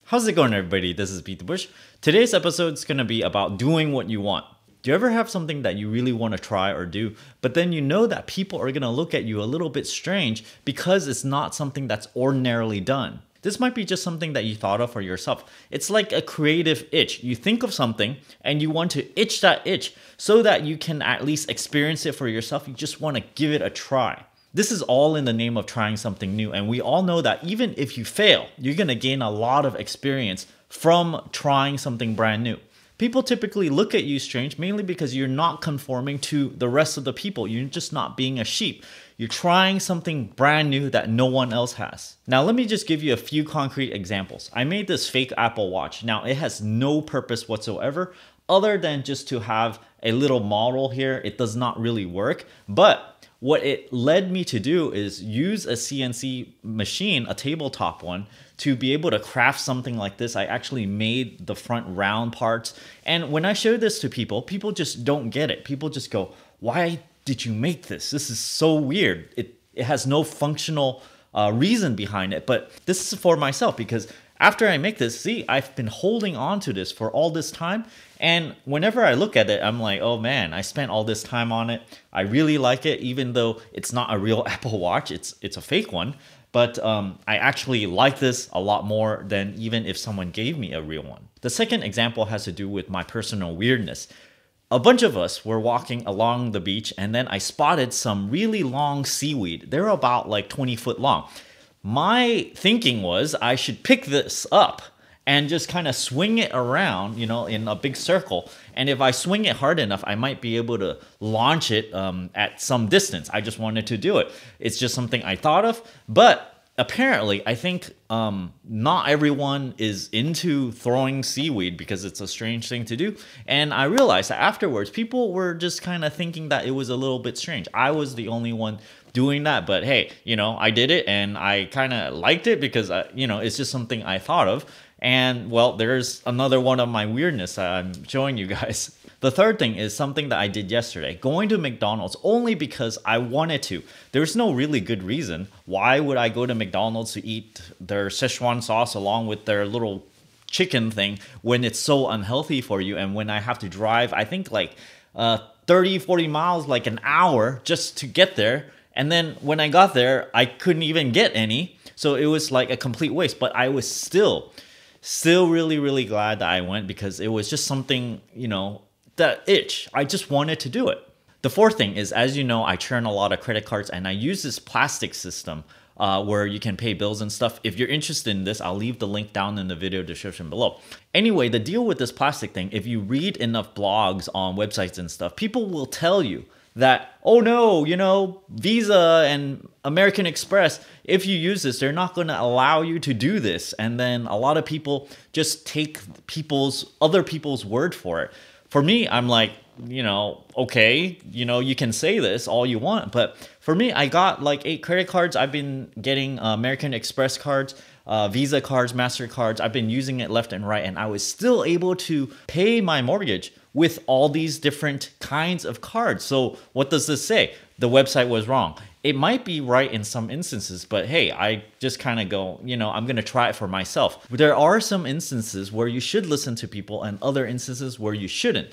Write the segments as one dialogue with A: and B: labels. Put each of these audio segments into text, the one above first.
A: How's it going, everybody? This is BeatTheBush. Today's episode is going to be about doing what you want. Do you ever have something that you really want to try or do, but then you know that people are going to look at you a little bit strange because it's not something that's ordinarily done? This might be just something that you thought of for yourself. It's like a creative itch. You think of something and you want to itch that itch so that you can at least experience it for yourself. You just want to give it a try. This is all in the name of trying something new, and we all know that even if you fail, you're going to gain a lot of experience from trying something brand new. People typically look at you strange mainly because you're not conforming to the rest of the people. You're just not being a sheep. You're trying something brand new that no one else has. Now, let me just give you a few concrete examples. I made this fake Apple Watch. Now, it has no purpose whatsoever other than just to have a little model here. It does not really work, but what it led me to do is use a CNC machine, a tabletop one, to be able to craft something like this. I actually made the front round parts. And when I show this to people, people just don't get it. People just go, why did you make this? This is so weird. It has no functional reason behind it. But this is for myself because after I make this, see, I've been holding on to this for all this time. And whenever I look at it, I'm like, oh man, I spent all this time on it. I really like it, even though it's not a real Apple Watch. It's a fake one. But I actually like this a lot more than even if someone gave me a real one. The second example has to do with my personal weirdness. A bunch of us were walking along the beach, and then I spotted some really long seaweed. They're about like 20 foot long. My thinking was I should pick this up and just kind of swing it around, you know, in a big circle. And if I swing it hard enough, I might be able to launch it at some distance. I just wanted to do it. It's just something I thought of. But apparently, I think not everyone is into throwing seaweed because it's a strange thing to do. And I realized that afterwards, people were just kind of thinking that it was a little bit strange. I was the only one doing that, but hey, you know, I did it and I kind of liked it because, you know, it's just something I thought of. And well, there's another one of my weirdness that I'm showing you guys. The third thing is something that I did yesterday, going to McDonald's only because I wanted to. There's no really good reason. Why would I go to McDonald's to eat their Szechuan sauce along with their little chicken thing when it's so unhealthy for you? And when I have to drive, I think like 30, 40 miles, like an hour just to get there. And then when I got there, I couldn't even get any. So it was like a complete waste. But I was still really, really glad that I went because it was just something, you know, that itch. I just wanted to do it. The fourth thing is, as you know, I churn a lot of credit cards and I use this Plastiq system where you can pay bills and stuff. If you're interested in this, I'll leave the link down in the video description below. Anyway, the deal with this Plastiq thing, if you read enough blogs on websites and stuff, people will tell you that, oh no, you know, Visa and American Express, if you use this, they're not going to allow you to do this. And then a lot of people just take other people's word for it. For me, I'm like, you know, okay, you know, you can say this all you want. But for me, I got like 8 credit cards. I've been getting American Express cards, Visa cards, MasterCards. I've been using it left and right. And I was still able to pay my mortgage with all these different kinds of cards. So what does this say? The website was wrong. It might be right in some instances, but hey, I just kind of go, you know, I'm going to try it for myself. There are some instances where you should listen to people and other instances where you shouldn't.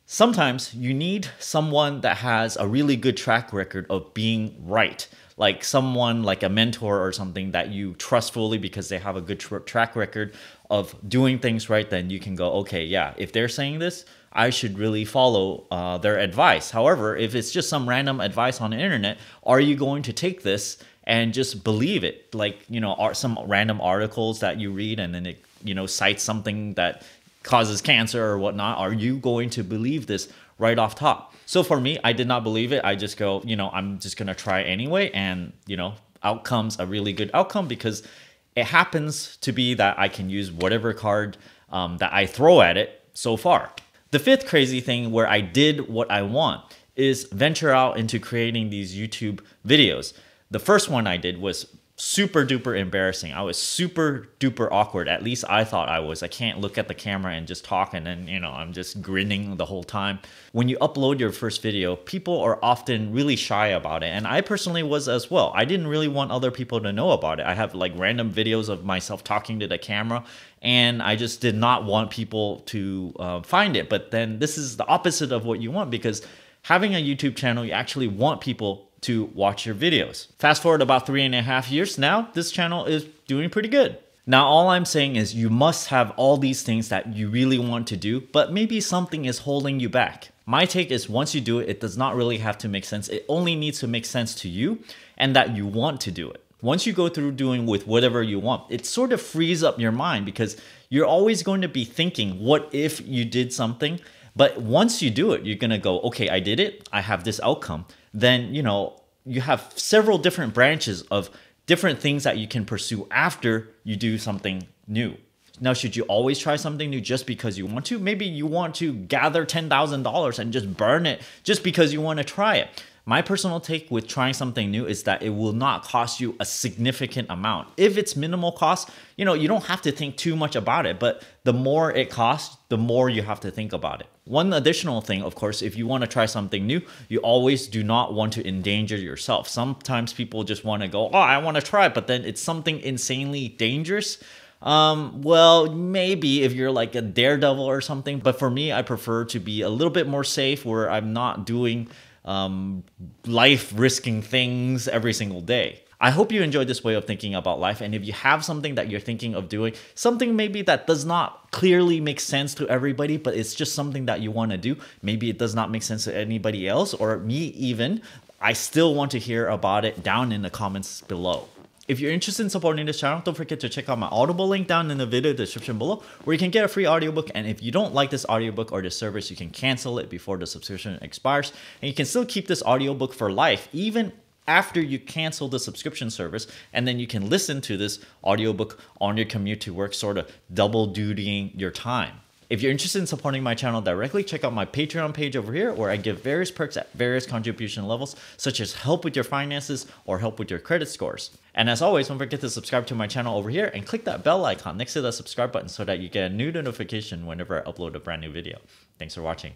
A: Sometimes you need someone that has a really good track record of being right. Like someone like a mentor or something that you trust fully because they have a good track record of doing things right. Then you can go, okay, yeah, if they're saying this, I should really follow their advice. However, if it's just some random advice on the internet, are you going to take this and just believe it? Like, you know, some random articles that you read and then it, you know, cites something that causes cancer or whatnot. Are you going to believe this right off top? So for me, I did not believe it. I just go, you know, I'm just going to try anyway. And, you know, out comes a really good outcome because it happens to be that I can use whatever card that I throw at it so far. The fifth crazy thing where I did what I want is venture out into creating these YouTube videos. The first one I did was super duper embarrassing. I was super duper awkward. At least I thought I was. I can't look at the camera and just talk and then, you know, I'm just grinning the whole time. When you upload your first video, people are often really shy about it. And I personally was as well. I didn't really want other people to know about it. I have like random videos of myself talking to the camera and I just did not want people to find it. But then this is the opposite of what you want, because having a YouTube channel, you actually want people to watch your videos. Fast forward about 3.5 years now, this channel is doing pretty good. Now, all I'm saying is you must have all these things that you really want to do, but maybe something is holding you back. My take is once you do it, it does not really have to make sense. It only needs to make sense to you and that you want to do it. Once you go through doing with whatever you want, it sort of frees up your mind, because you're always going to be thinking, what if you did something? But once you do it, you're going to go, okay, I did it. I have this outcome. Then, you know, you have several different branches of different things that you can pursue after you do something new. Now, should you always try something new just because you want to? Maybe you want to gather $10,000 and just burn it just because you want to try it. My personal take with trying something new is that it will not cost you a significant amount. If it's minimal cost, you know, you don't have to think too much about it, but the more it costs, the more you have to think about it. One additional thing, of course, if you want to try something new, you always do not want to endanger yourself. Sometimes people just want to go, oh, I want to try it, but then it's something insanely dangerous. Well, maybe if you're like a daredevil or something, but for me, I prefer to be a little bit more safe, where I'm not doing life-risking things every single day. I hope you enjoyed this way of thinking about life, and if you have something that you're thinking of doing, something maybe that does not clearly make sense to everybody, but it's just something that you want to do, maybe it does not make sense to anybody else, or me even, I still want to hear about it down in the comments below. If you're interested in supporting this channel, don't forget to check out my Audible link down in the video description below, where you can get a free audiobook. And if you don't like this audiobook or this service, you can cancel it before the subscription expires. And you can still keep this audiobook for life, even after you cancel the subscription service. And then you can listen to this audiobook on your commute to work, sort of double dutying your time. If you're interested in supporting my channel directly, check out my Patreon page over here, where I give various perks at various contribution levels, such as help with your finances or help with your credit scores. And as always, don't forget to subscribe to my channel over here and click that bell icon next to the subscribe button so that you get a new notification whenever I upload a brand new video. Thanks for watching.